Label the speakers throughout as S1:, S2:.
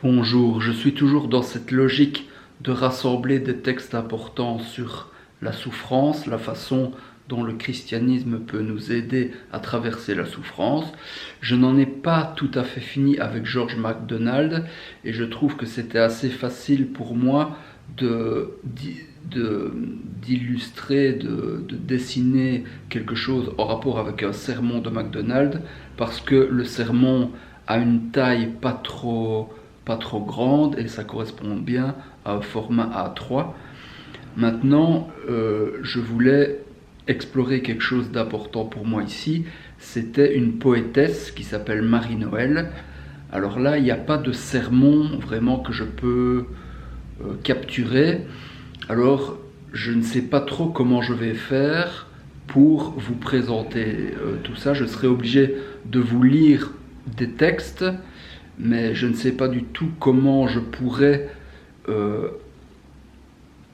S1: Bonjour, je suis toujours dans cette logique de rassembler des textes importants sur la souffrance, la façon dont le christianisme peut nous aider à traverser la souffrance. Je n'en ai pas tout à fait fini avec George MacDonald et je trouve que c'était assez facile pour moi d'illustrer, de dessiner quelque chose en rapport avec un sermon de MacDonald parce que le sermon a une taille pas trop grande et ça correspond bien à un format A3. Maintenant, je voulais explorer quelque chose d'important pour moi ici. C'était une poétesse qui s'appelle Marie-Noël. Alors là, il n'y a pas de sermon vraiment que je peux capturer. Alors, je ne sais pas trop comment je vais faire pour vous présenter tout ça. Je serai obligé de vous lire des textes, mais je ne sais pas du tout comment je pourrais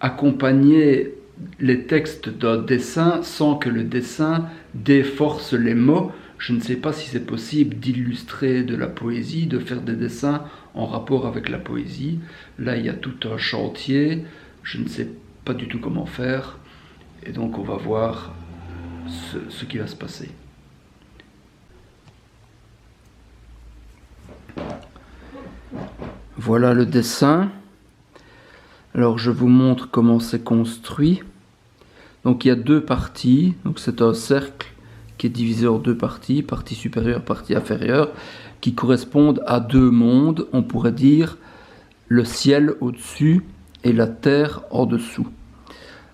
S1: accompagner les textes d'un dessin sans que le dessin déforce les mots. Je ne sais pas si c'est possible d'illustrer de la poésie, de faire des dessins en rapport avec la poésie. Là, il y a tout un chantier. Je ne sais pas du tout comment faire. Et donc, on va voir ce qui va se passer. Voilà le dessin. Alors je vous montre comment c'est construit. Donc il y a deux parties. Donc c'est un cercle qui est divisé en deux parties, partie supérieure, partie inférieure, qui correspondent à deux mondes. On pourrait dire le ciel au-dessus et la terre en dessous.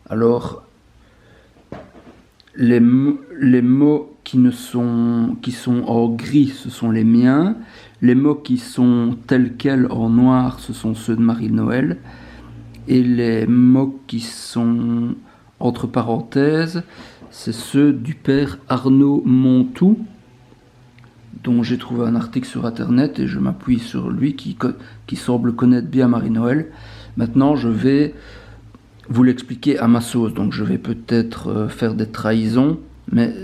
S1: Alors les mots qui sont en gris, ce sont les miens. Les mots qui sont tels quels en noir, ce sont ceux de Marie-Noël. Et les mots qui sont entre parenthèses, c'est ceux du père Arnaud Montou, dont j'ai trouvé un article sur Internet et je m'appuie sur lui qui semble connaître bien Marie-Noël. Maintenant, je vais vous l'expliquer à ma sauce. Donc je vais peut-être faire des trahisons, mais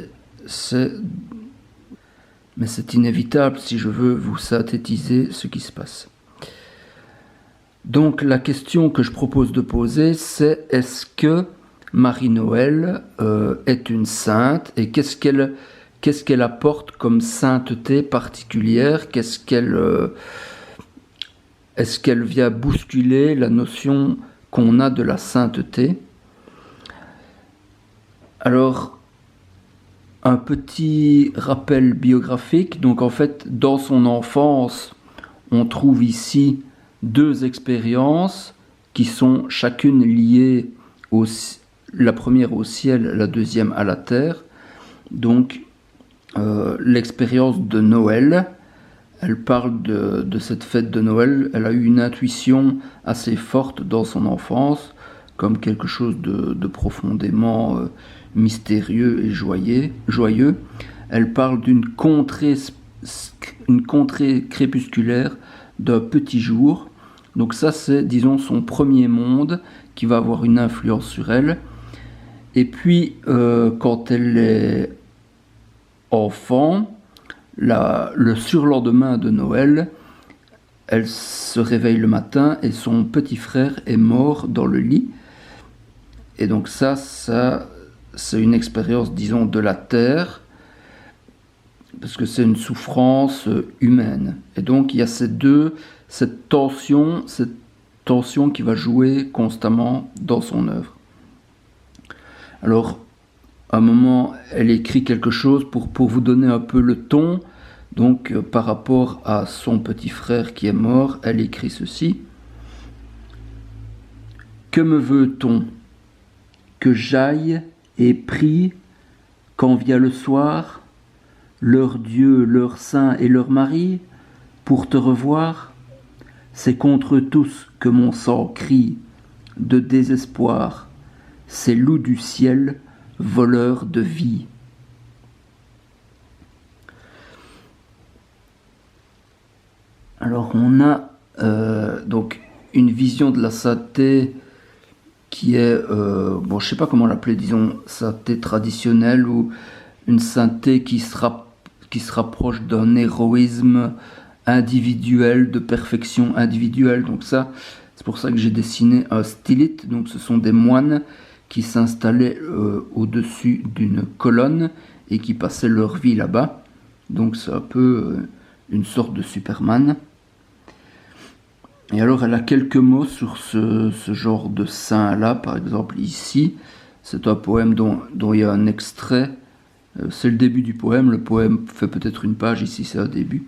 S1: c'est inévitable si je veux vous synthétiser ce qui se passe. Donc la question que je propose de poser, c'est est-ce que Marie-Noël est une sainte et qu'est-ce qu'elle apporte comme sainteté particulière? Est-ce qu'elle vient bousculer la notion qu'on a de la sainteté? Alors, un petit rappel biographique. Donc en fait, dans son enfance, on trouve ici deux expériences qui sont chacune liées, la première au ciel, la deuxième à la terre. Donc l'expérience de Noël, elle parle de cette fête de Noël. Elle a eu une intuition assez forte dans son enfance, comme quelque chose de profondément mystérieux et joyeux. Elle parle d'une contrée crépusculaire d'un petit jour. Donc ça, c'est, disons, son premier monde qui va avoir une influence sur elle. Et puis, quand elle est enfant, le surlendemain de Noël, elle se réveille le matin et son petit frère est mort dans le lit. Et donc ça c'est une expérience, disons, de la terre, parce que c'est une souffrance humaine. Et donc il y a cette tension qui va jouer constamment dans son œuvre. Alors, à un moment, elle écrit quelque chose pour vous donner un peu le ton. Donc, par rapport à son petit frère qui est mort, elle écrit ceci. « Que me veut-on? Que j'aille et prie quand vient le soir, leur Dieu, leur saint et leur mari, pour te revoir? C'est contre eux tous que mon sang crie de désespoir, ces loups du ciel, voleurs de vie. » Alors on a donc une vision de la sainteté qui est, je ne sais pas comment l'appeler, disons, sainteté traditionnelle ou une sainteté qui se rapproche d'un héroïsme individuelle, de perfection individuelle. Donc ça, c'est pour ça que j'ai dessiné un stylite. Donc ce sont des moines qui s'installaient au-dessus d'une colonne et qui passaient leur vie là-bas. Donc c'est un peu une sorte de Superman. Et alors elle a quelques mots sur ce genre de saint-là, par exemple ici. C'est un poème dont il y a un extrait. C'est le début du poème. Le poème fait peut-être une page, ici c'est un début.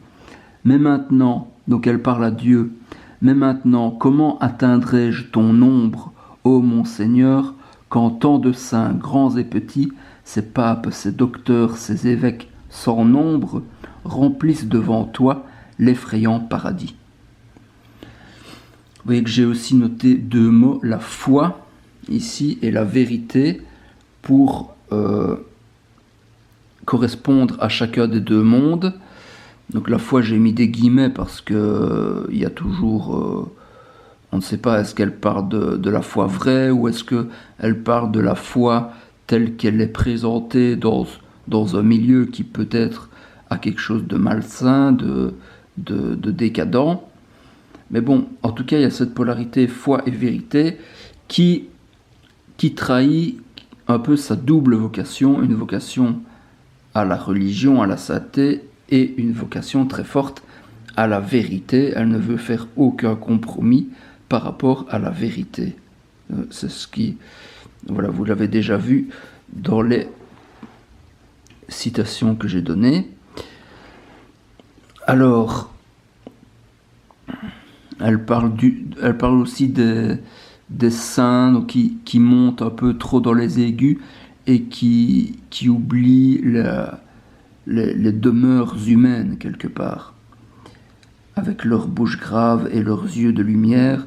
S1: Mais maintenant, donc elle parle à Dieu, mais maintenant, comment atteindrai-je ton ombre, ô mon Seigneur, quand tant de saints, grands et petits, ces papes, ces docteurs, ces évêques sans nombre, remplissent devant toi l'effrayant paradis. Vous voyez que j'ai aussi noté deux mots, la foi, ici, et la vérité, pour correspondre à chacun des deux mondes. Donc la foi, j'ai mis des guillemets parce que il y a toujours... on ne sait pas, est-ce qu'elle parle de la foi vraie ou est-ce qu'elle parle de la foi telle qu'elle est présentée dans un milieu qui peut-être a quelque chose de malsain, de décadent. Mais bon, en tout cas, il y a cette polarité foi et vérité qui trahit un peu sa double vocation, une vocation à la religion, à la sainteté, et une vocation très forte à la vérité. Elle ne veut faire aucun compromis par rapport à la vérité. C'est ce qui... Voilà, vous l'avez déjà vu dans les citations que j'ai données. Alors, elle parle aussi des saints donc qui montent un peu trop dans les aigus et qui oublient les demeures humaines quelque part, avec leur bouche grave et leurs yeux de lumière,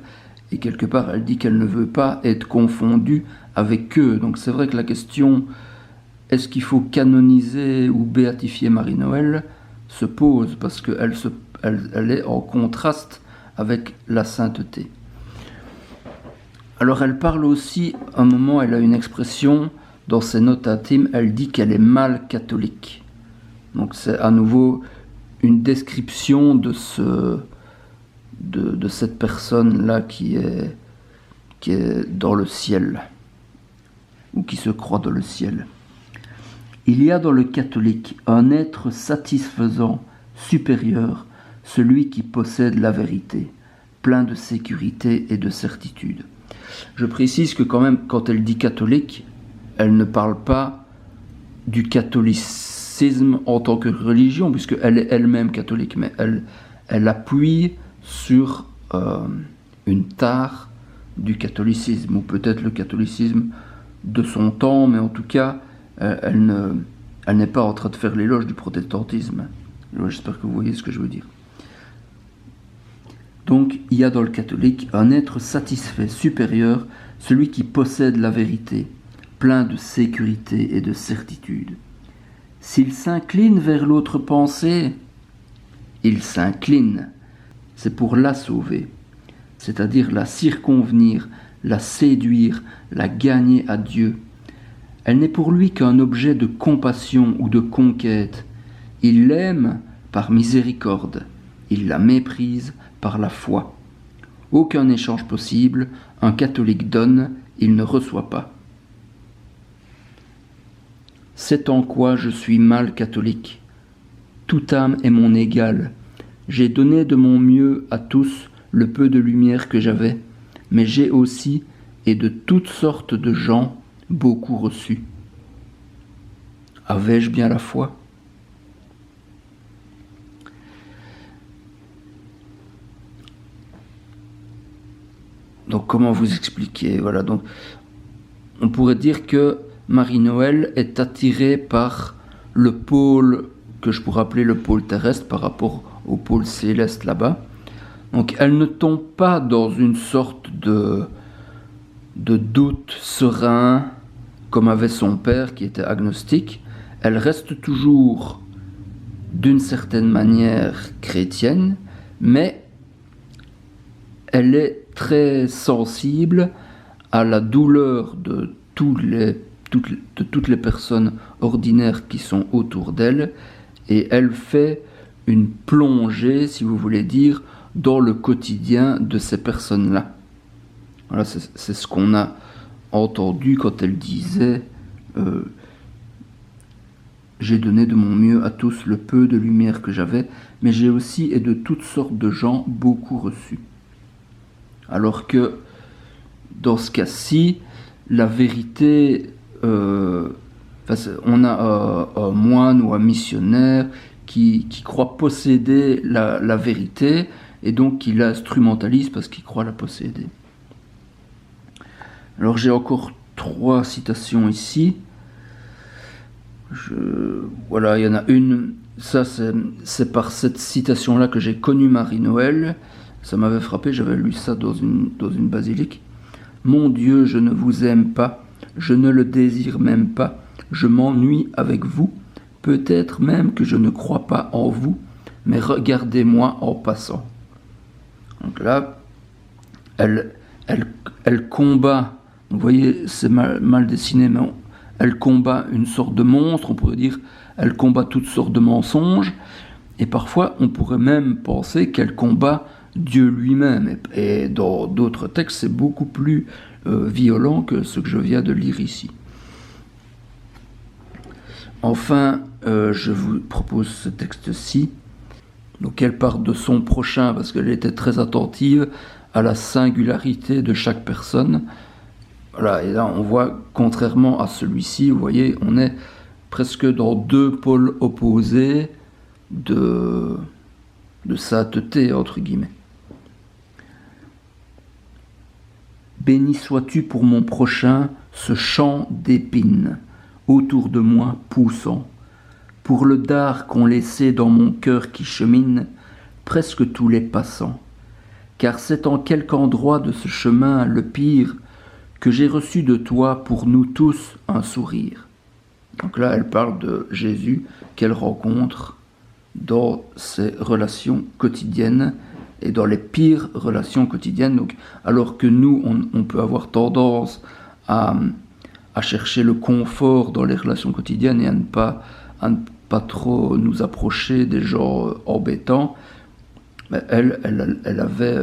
S1: et quelque part elle dit qu'elle ne veut pas être confondue avec eux. Donc c'est vrai que la question, est-ce qu'il faut canoniser ou béatifier Marie-Noël, se pose, parce qu'elle est en contraste avec la sainteté. Alors elle parle aussi, à un moment elle a une expression, dans ses notes intimes, elle dit qu'elle est mal catholique. Donc c'est à nouveau une description de cette personne-là qui est dans le ciel, ou qui se croit dans le ciel. Il y a dans le catholique un être satisfaisant, supérieur, celui qui possède la vérité, plein de sécurité et de certitude. Je précise que quand même, quand elle dit catholique, elle ne parle pas du catholicisme en tant que religion, puisqu'elle est elle-même catholique, mais elle appuie sur une tare du catholicisme, ou peut-être le catholicisme de son temps, mais en tout cas, elle n'est pas en train de faire l'éloge du protestantisme. J'espère que vous voyez ce que je veux dire. Donc, il y a dans le catholique un être satisfait, supérieur, celui qui possède la vérité, plein de sécurité et de certitude. S'il s'incline vers l'autre pensée, il s'incline. C'est pour la sauver, c'est-à-dire la circonvenir, la séduire, la gagner à Dieu. Elle n'est pour lui qu'un objet de compassion ou de conquête. Il l'aime par miséricorde, il la méprise par la foi. Aucun échange possible, un catholique donne, il ne reçoit pas. C'est en quoi je suis mal catholique. Toute âme est mon égale. J'ai donné de mon mieux à tous le peu de lumière que j'avais, mais j'ai aussi, et de toutes sortes de gens, beaucoup reçu. Avais-je bien la foi ? Donc comment vous expliquer ? Voilà, donc on pourrait dire que Marie-Noël est attirée par le pôle que je pourrais appeler le pôle terrestre par rapport au pôle céleste là-bas. Donc elle ne tombe pas dans une sorte de doute serein comme avait son père qui était agnostique. Elle reste toujours d'une certaine manière chrétienne, mais elle est très sensible à la douleur de toutes les personnes ordinaires qui sont autour d'elle, et elle fait une plongée, si vous voulez dire, dans le quotidien de ces personnes-là. Voilà, c'est ce qu'on a entendu quand elle disait j'ai donné de mon mieux à tous le peu de lumière que j'avais, mais j'ai aussi et de toutes sortes de gens beaucoup reçu. Alors que dans ce cas-ci, la vérité, on a un moine ou un missionnaire qui croit posséder la vérité et donc qui l'instrumentalise parce qu'il croit la posséder. Alors j'ai encore 3 citations ici. Voilà, il y en a une, ça c'est par cette citation-là que j'ai connu Marie-Noël. Ça m'avait frappé, j'avais lu ça dans une basilique. « Mon Dieu, je ne vous aime pas, je ne le désire même pas, je m'ennuie avec vous, peut-être même que je ne crois pas en vous, mais regardez-moi en passant. » Donc là, elle combat, vous voyez, c'est mal dessiné, mais elle combat une sorte de monstre, on pourrait dire, elle combat toutes sortes de mensonges, et parfois on pourrait même penser qu'elle combat Dieu lui-même. Et dans d'autres textes, c'est beaucoup plus violent que ce que je viens de lire ici. Enfin, je vous propose ce texte-ci. Donc elle part de son prochain, parce qu'elle était très attentive à la singularité de chaque personne. Voilà, et là on voit, contrairement à celui-ci, vous voyez, on est presque dans 2 pôles opposés de sainteté, entre guillemets. Béni sois-tu pour mon prochain, ce champ d'épines, autour de moi poussant, pour le dard qu'ont laissé dans mon cœur qui chemine, presque tous les passants. Car c'est en quelque endroit de ce chemin le pire, que j'ai reçu de toi pour nous tous un sourire. Donc là, elle parle de Jésus qu'elle rencontre dans ses relations quotidiennes et dans les pires relations quotidiennes. Donc, alors que nous, on peut avoir tendance à chercher le confort dans les relations quotidiennes et à ne pas trop nous approcher des gens embêtants, mais elle avait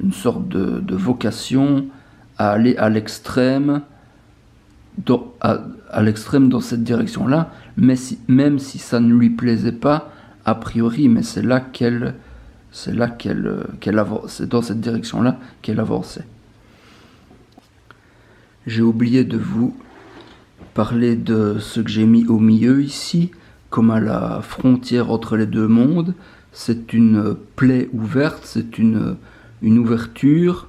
S1: une sorte de vocation à aller à l'extrême dans cette direction-là, même si ça ne lui plaisait pas a priori, mais c'est dans cette direction-là qu'elle avançait. J'ai oublié de vous parler de ce que j'ai mis au milieu ici, comme à la frontière entre les 2 mondes. C'est une plaie ouverte, c'est une ouverture,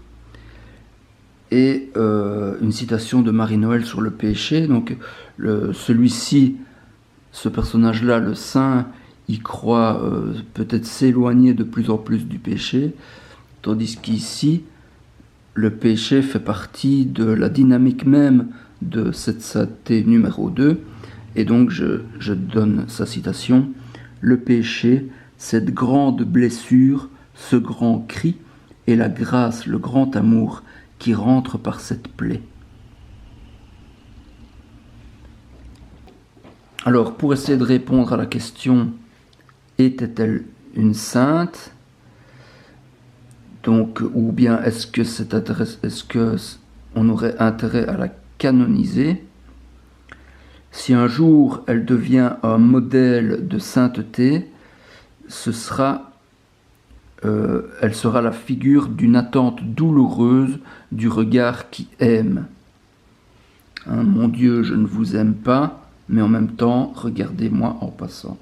S1: et une citation de Marie-Noël sur le péché. Donc celui-ci, ce personnage-là, le saint, il croit peut-être s'éloigner de plus en plus du péché, tandis qu'ici, le péché fait partie de la dynamique même de cette sainteté numéro 2, et donc je donne sa citation. « Le péché, cette grande blessure, ce grand cri, et la grâce, le grand amour qui rentre par cette plaie. » Alors, pour essayer de répondre à la question « Était-elle une sainte ?» Donc, ou bien est-ce que on aurait intérêt à la canoniser? Si un jour elle devient un modèle de sainteté, elle sera la figure d'une attente douloureuse du regard qui aime. Hein, mon Dieu, je ne vous aime pas, mais en même temps, regardez-moi en passant.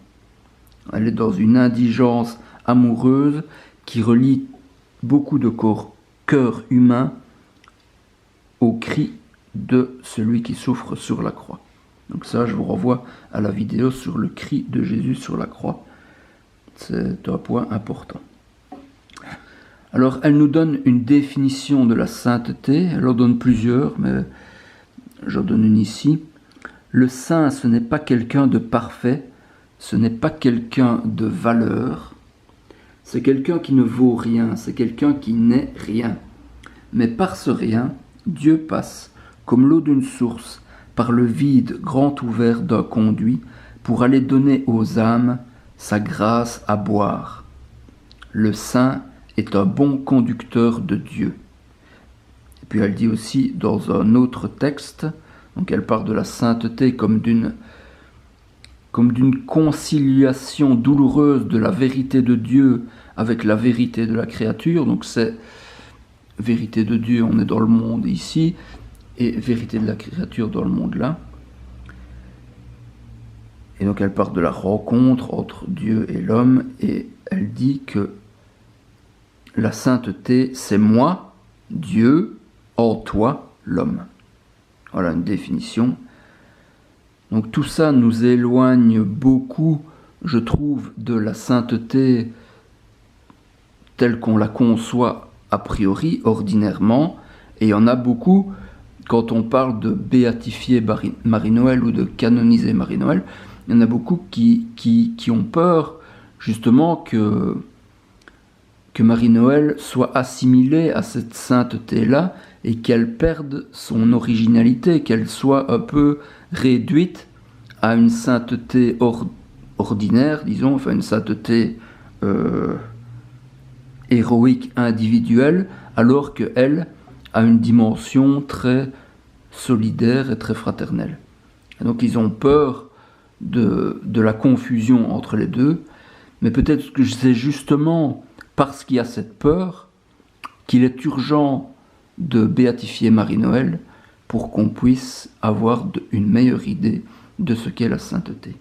S1: Elle est dans une indigence amoureuse qui relie beaucoup de cœurs humains au cri de celui qui souffre sur la croix. Donc ça, je vous renvoie à la vidéo sur le cri de Jésus sur la croix. C'est un point important. Alors, elle nous donne une définition de la sainteté. Elle en donne plusieurs, mais j'en donne une ici. Le saint, ce n'est pas quelqu'un de parfait, ce n'est pas quelqu'un de valeur, c'est quelqu'un qui ne vaut rien, c'est quelqu'un qui n'est rien. Mais par ce rien, Dieu passe, comme l'eau d'une source, par le vide grand ouvert d'un conduit, pour aller donner aux âmes sa grâce à boire. Le saint est un bon conducteur de Dieu. Et puis elle dit aussi dans un autre texte, donc elle parle de la sainteté comme d'une conciliation douloureuse de la vérité de Dieu avec la vérité de la créature. Donc c'est vérité de Dieu, on est dans le monde ici, et vérité de la créature dans le monde là. Et donc elle parle de la rencontre entre Dieu et l'homme, et elle dit que la sainteté, c'est moi, Dieu, en toi, l'homme. Voilà une définition. Donc tout ça nous éloigne beaucoup, je trouve, de la sainteté telle qu'on la conçoit a priori, ordinairement. Et il y en a beaucoup, quand on parle de béatifier Marie-Noël ou de canoniser Marie-Noël, il y en a beaucoup qui ont peur justement que Marie-Noël soit assimilée à cette sainteté-là et qu'elle perde son originalité, qu'elle soit un peu réduite à une sainteté ordinaire, disons, enfin une sainteté héroïque individuelle, alors qu'elle a une dimension très solidaire et très fraternelle. Et donc ils ont peur de la confusion entre les deux, mais peut-être que c'est justement parce qu'il y a cette peur qu'il est urgent de béatifier Marie-Noël pour qu'on puisse avoir une meilleure idée de ce qu'est la sainteté.